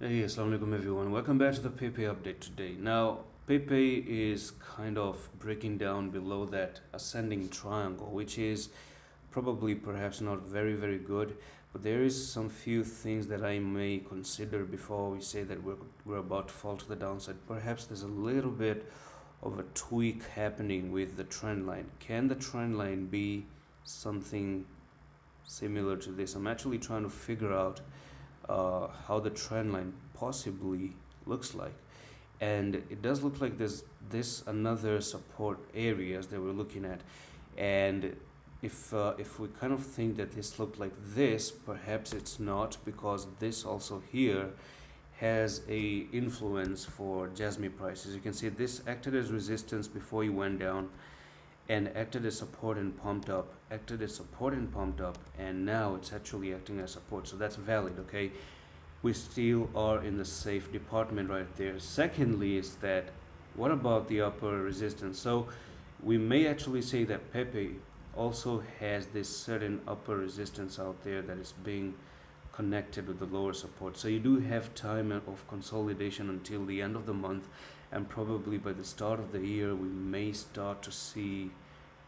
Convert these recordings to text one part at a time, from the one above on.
Hey, assalamu alaikum everyone. Welcome back to the Pepe update today. Now, Pepe is kind of breaking down below that ascending triangle, which is probably perhaps not very good, but there is some few things that I may consider before we say that we're about to fall to the downside. Perhaps there's a little bit of a tweak happening with the trend line. Can the trend line be something similar to this? I'm actually trying to figure out how the trend line possibly looks like, and it does look like there's this another support areas that we're looking at. And if we kind of think that this looked like this, perhaps it's not, because this also here has a influence for Jasmine prices. You can see this acted as resistance before you went down, and acted as support and pumped up, acted as support and pumped up, and now it's actually acting as support. So that's valid, okay? We still are in the safe department right there. Secondly, is that what about the upper resistance? So we may actually say that Pepe also has this certain upper resistance out there that is being connected with the lower support. So you do have time of consolidation until the end of the month, and probably by the start of the year we may start to see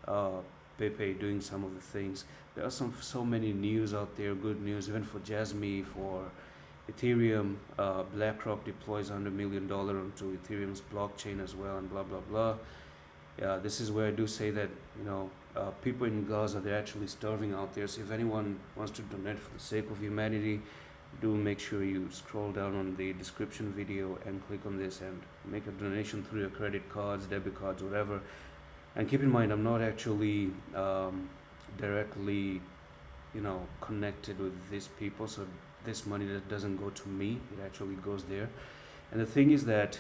Pepe doing some of the things. There are so many news out there, good news even for Jasmine, for Ethereum. BlackRock deploys $100 million onto Ethereum's blockchain as well, and blah blah blah. Yeah, this is where I do say that people in Gaza, they're actually starving out there. So if anyone wants to donate for the sake of humanity, do make sure you scroll down on the description video and click on this and make a donation through your credit cards, debit cards, whatever. And keep in mind, I'm not actually directly connected with these people, so this money that doesn't go to me, it actually goes there. And the thing is that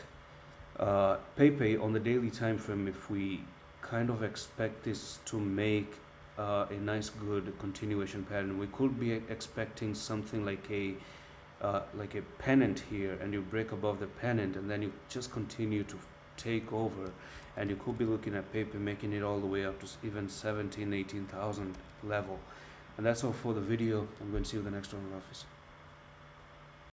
Pepe on the daily time frame, if we kind of expect this to make a nice good continuation pattern, we could be expecting something like a pennant here, and you break above the pennant and then you just continue to take over, and you could be looking at Pepe making it all the way up to even 17,000-18,000 level. And that's all for the video. I'm going to see you in the next one in the office.